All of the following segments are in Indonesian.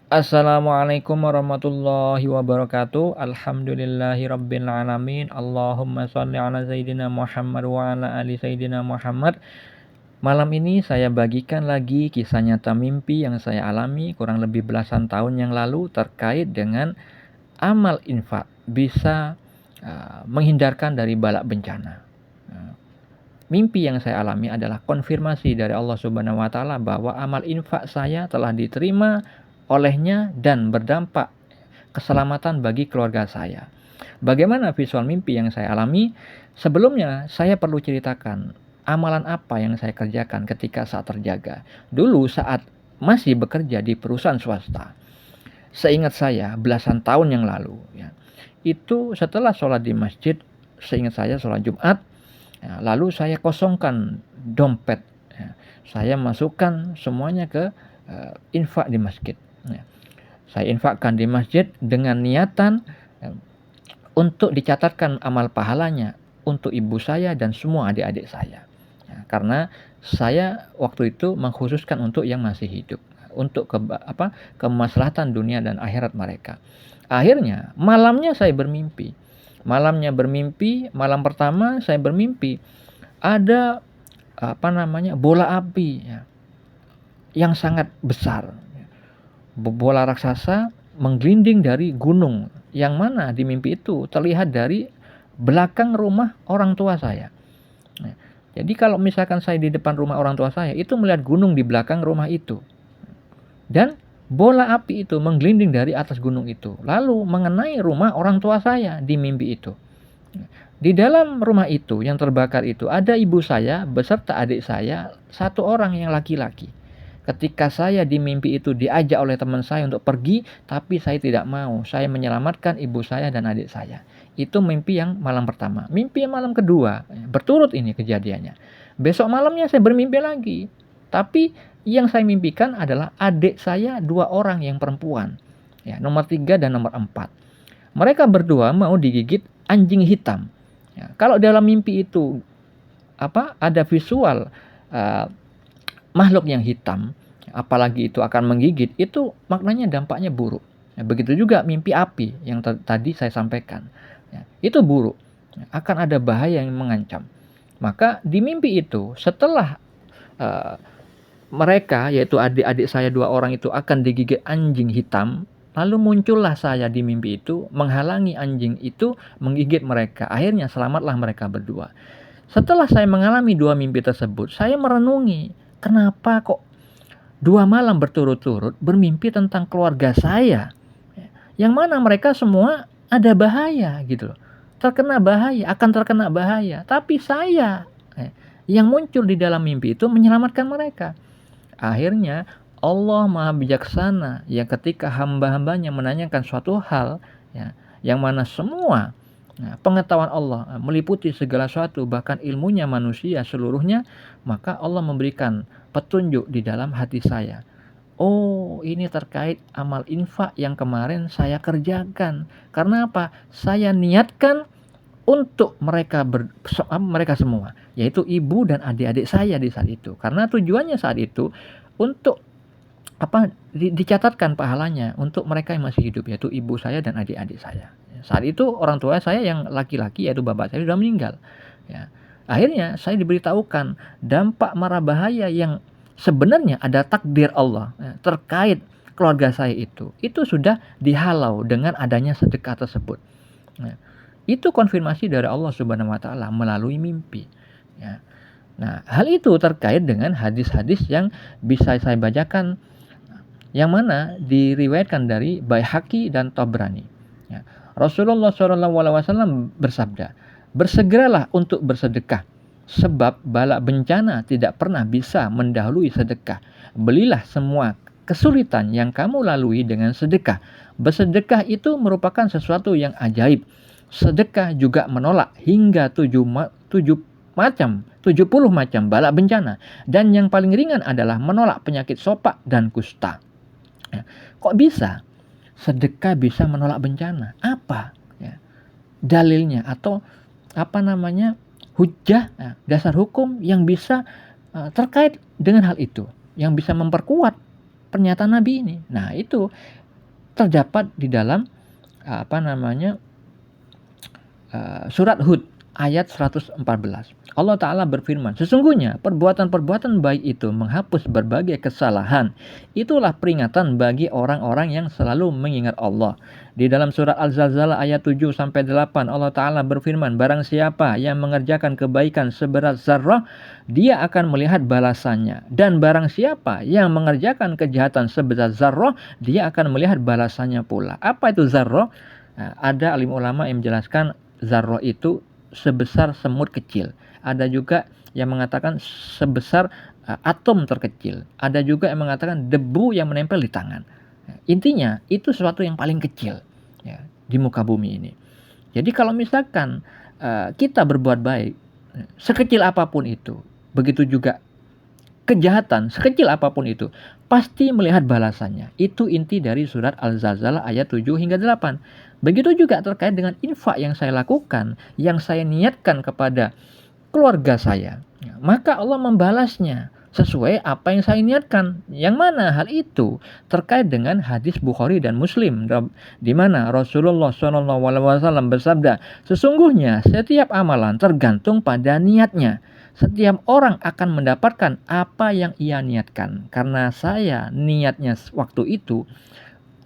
Assalamualaikum warahmatullahi wabarakatuh. Alhamdulillahirabbil alamin. Allahumma shalli ala sayyidina Muhammad wa ala ali sayyidina Muhammad. Malam ini saya bagikan lagi kisah nyata mimpi yang saya alami kurang lebih belasan tahun yang lalu terkait dengan amal infak bisa menghindarkan dari bala bencana. Mimpi yang saya alami adalah konfirmasi dari Allah Subhanahu wa taala bahwa amal infak saya telah diterima olehnya dan berdampak keselamatan bagi keluarga saya. Bagaimana visual mimpi yang saya alami? Sebelumnya saya perlu ceritakan amalan apa yang saya kerjakan ketika saat terjaga. Dulu saat masih bekerja di perusahaan swasta. Seingat saya belasan tahun yang lalu ya. Itu setelah sholat di masjid, seingat saya sholat Jumat, ya, lalu saya kosongkan dompet. Ya. Saya masukkan semuanya ke infak di masjid. Ya. Saya infakkan di masjid dengan niatan untuk dicatatkan amal pahalanya untuk ibu saya dan semua adik-adik saya. Ya, karena saya waktu itu mengkhususkan untuk yang masih hidup, untuk kemaslahatan dunia dan akhirat mereka. Akhirnya malamnya saya bermimpi. Malam pertama saya bermimpi ada bola api ya, yang sangat besar. Bola raksasa menggelinding dari gunung, yang mana di mimpi itu terlihat dari belakang rumah orang tua saya. Nah, jadi kalau misalkan saya di depan rumah orang tua saya, itu melihat gunung di belakang rumah itu. Dan bola api itu menggelinding dari atas gunung itu, lalu mengenai rumah orang tua saya di mimpi itu. Di dalam rumah itu yang terbakar itu ada ibu saya beserta adik saya, satu orang yang laki-laki. Ketika saya di mimpi itu diajak oleh teman saya untuk pergi, tapi saya tidak mau. Saya menyelamatkan ibu saya dan adik saya. Itu mimpi yang malam pertama. Mimpi yang malam kedua, berturut ini kejadiannya. Besok malamnya saya bermimpi lagi. Tapi yang saya mimpikan adalah adik saya 2 orang yang perempuan. Ya, nomor 3 dan nomor 4. Mereka berdua mau digigit anjing hitam. Ya, kalau dalam mimpi itu ada visual makhluk yang hitam, apalagi itu akan menggigit, itu maknanya dampaknya buruk. Ya, begitu juga mimpi api yang tadi saya sampaikan. Ya, itu buruk. Ya, akan ada bahaya yang mengancam. Maka di mimpi itu setelah mereka yaitu adik-adik saya 2 orang itu akan digigit anjing hitam, lalu muncullah saya di mimpi itu menghalangi anjing itu menggigit mereka. Akhirnya selamatlah mereka berdua. Setelah saya mengalami 2 mimpi tersebut, saya merenungi, kenapa kok 2 malam berturut-turut bermimpi tentang keluarga saya, yang mana mereka semua ada bahaya gitu loh. Akan terkena bahaya. Tapi saya yang muncul di dalam mimpi itu menyelamatkan mereka. Akhirnya Allah Maha Bijaksana yang ketika hamba-hambanya menanyakan suatu hal ya, yang mana semua pengetahuan Allah meliputi segala sesuatu, bahkan ilmunya manusia seluruhnya, maka Allah memberikan petunjuk di dalam hati saya. Oh, ini terkait amal infak yang kemarin saya kerjakan. Karena apa? Saya niatkan untuk mereka semua, yaitu ibu dan adik-adik saya di saat itu. Karena tujuannya saat itu untuk dicatatkan pahalanya untuk mereka yang masih hidup, yaitu ibu saya dan adik-adik saya. Saat itu orang tua saya yang laki-laki yaitu bapak saya sudah meninggal. Ya. Akhirnya saya diberitahukan dampak mara bahaya yang sebenarnya ada takdir Allah terkait keluarga saya itu sudah dihalau dengan adanya sedekah tersebut. Nah, itu konfirmasi dari Allah Subhanahu wa taala melalui mimpi. Ya. Nah, hal itu terkait dengan hadis-hadis yang bisa saya bacakan, yang mana diriwayatkan dari Baihaqi dan Tabrani. Ya. Rasulullah SAW bersabda, bersegeralah untuk bersedekah, sebab bala bencana tidak pernah bisa mendahului sedekah. Belilah semua kesulitan yang kamu lalui dengan sedekah. Bersedekah itu merupakan sesuatu yang ajaib. Sedekah juga menolak hingga 70 macam bala bencana. Dan yang paling ringan adalah menolak penyakit sopak dan kusta. Ya. Kok bisa? Sedekah bisa menolak bencana. Apa? Ya. Dalilnya atau hujah, dasar hukum yang bisa terkait dengan hal itu. Yang bisa memperkuat pernyataan Nabi ini. Nah, itu terdapat di dalam surat Hud ayat 114. Allah Ta'ala berfirman, sesungguhnya perbuatan-perbuatan baik itu menghapus berbagai kesalahan. Itulah peringatan bagi orang-orang yang selalu mengingat Allah. Di dalam surat Al-Zalzalah ayat 7-8, Allah Ta'ala berfirman, barang siapa yang mengerjakan kebaikan seberat zarrah, dia akan melihat balasannya. Dan barang siapa yang mengerjakan kejahatan sebesar zarrah, dia akan melihat balasannya pula. Apa itu zarrah? Nah, ada alim ulama yang menjelaskan zarrah itu sebesar semut kecil. Ada juga yang mengatakan sebesar atom terkecil. Ada juga yang mengatakan debu yang menempel di tangan. Intinya itu sesuatu yang paling kecil ya, di muka bumi ini. Jadi kalau misalkan kita berbuat baik, sekecil apapun itu, begitu juga kejahatan sekecil apapun itu, pasti melihat balasannya. Itu inti dari surat Al-Zalzalah ayat 7-8. Begitu juga terkait dengan infak yang saya lakukan, yang saya niatkan kepada keluarga saya. Maka Allah membalasnya sesuai apa yang saya niatkan. Yang mana hal itu terkait dengan hadis Bukhari dan Muslim, di mana Rasulullah SAW bersabda, sesungguhnya setiap amalan tergantung pada niatnya. Setiap orang akan mendapatkan apa yang ia niatkan. Karena saya niatnya waktu itu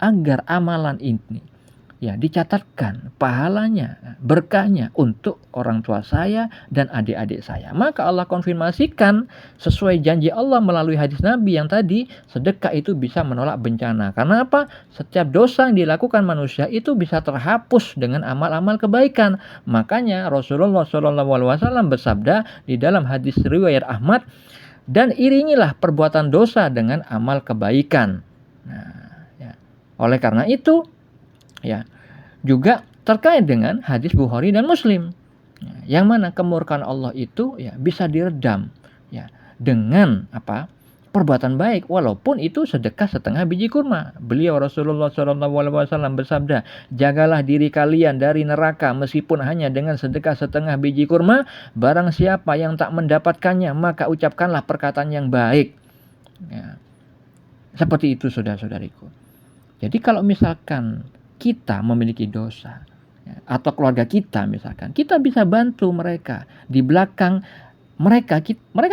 agar amalan ini ya dicatatkan pahalanya, berkahnya untuk orang tua saya dan adik-adik saya. Maka Allah konfirmasikan sesuai janji Allah melalui hadis Nabi yang tadi, sedekah itu bisa menolak bencana. Karena apa? Setiap dosa yang dilakukan manusia itu bisa terhapus dengan amal-amal kebaikan. Makanya Rasulullah SAW bersabda di dalam hadis riwayat Ahmad, dan iringilah perbuatan dosa dengan amal kebaikan. Nah, ya. Oleh karena itu, ya, juga terkait dengan hadis Bukhari dan Muslim, yang mana kemurkaan Allah itu ya bisa diredam ya dengan perbuatan baik, walaupun itu sedekah setengah biji kurma. Beliau Rasulullah SAW bersabda, jagalah diri kalian dari neraka meskipun hanya dengan sedekah setengah biji kurma. Barang siapa yang tak mendapatkannya, maka ucapkanlah perkataan yang baik ya. Seperti itu saudara-saudariku. Jadi kalau misalkan kita memiliki dosa ya, atau keluarga kita misalkan, kita bisa bantu mereka di belakang mereka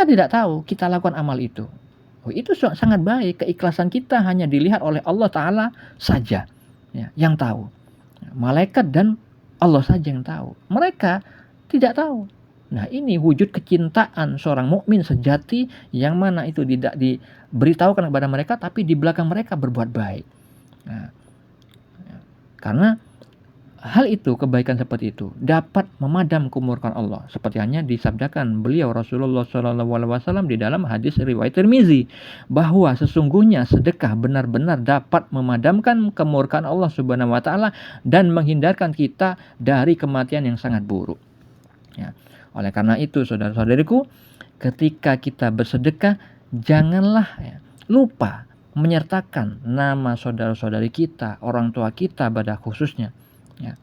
tidak tahu kita lakukan amal itu. Itu sangat baik. Keikhlasan kita hanya dilihat oleh Allah Ta'ala saja ya, yang tahu. Malaikat dan Allah saja yang tahu. Mereka tidak tahu. Nah, ini wujud kecintaan seorang mukmin sejati yang mana itu tidak diberitahukan kepada mereka, tapi di belakang mereka berbuat baik. Nah, karena hal itu, kebaikan seperti itu dapat memadam kemurkaan Allah, seperti hanya disabdakan beliau Rasulullah SAW di dalam hadis riwayat Tirmizi, bahwa sesungguhnya sedekah benar-benar dapat memadamkan kemurkaan Allah Subhanahu wa Ta'ala dan menghindarkan kita dari kematian yang sangat buruk ya. Oleh karena itu saudara-saudariku, ketika kita bersedekah, janganlah ya, lupa menyertakan nama saudara-saudari kita, orang tua kita pada khususnya ya.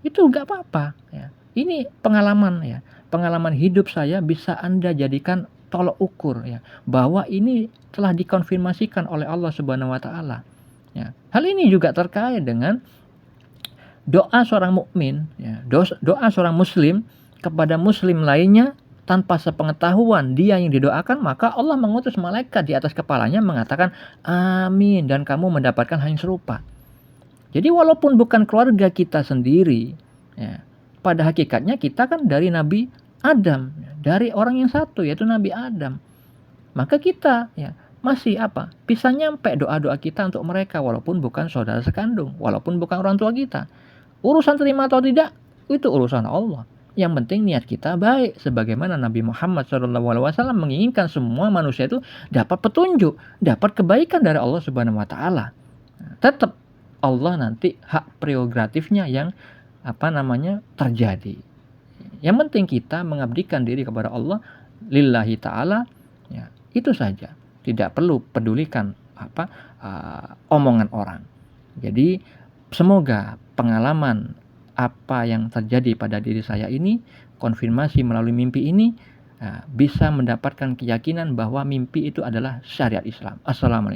Itu enggak apa-apa ya. Ini pengalaman ya. Pengalaman hidup saya bisa Anda jadikan tolok ukur ya, bahwa ini telah dikonfirmasikan oleh Allah Subhanahu wa Ta'ala ya. Hal ini juga terkait dengan doa seorang mukmin ya, doa seorang muslim kepada muslim lainnya tanpa sepengetahuan dia yang didoakan, maka Allah mengutus malaikat di atas kepalanya mengatakan amin, dan kamu mendapatkan hal yang serupa. Jadi walaupun bukan keluarga kita sendiri ya, pada hakikatnya kita kan dari Nabi Adam, dari orang yang satu yaitu Nabi Adam. Maka kita ya masih bisa nyampe doa-doa kita untuk mereka walaupun bukan saudara sekandung, walaupun bukan orang tua kita. Urusan terima atau tidak itu urusan Allah. Yang penting niat kita baik, sebagaimana Nabi Muhammad SAW menginginkan semua manusia itu dapat petunjuk, dapat kebaikan dari Allah Subhanahu wa Ta'ala. Tetap Allah nanti hak prerogatifnya yang terjadi. Yang penting kita mengabdikan diri kepada Allah lillahi ta'ala ya, itu saja. Tidak perlu pedulikan omongan orang. Jadi semoga pengalaman apa yang terjadi pada diri saya ini, konfirmasi melalui mimpi ini, bisa mendapatkan keyakinan bahwa mimpi itu adalah syariat Islam. Assalamualaikum.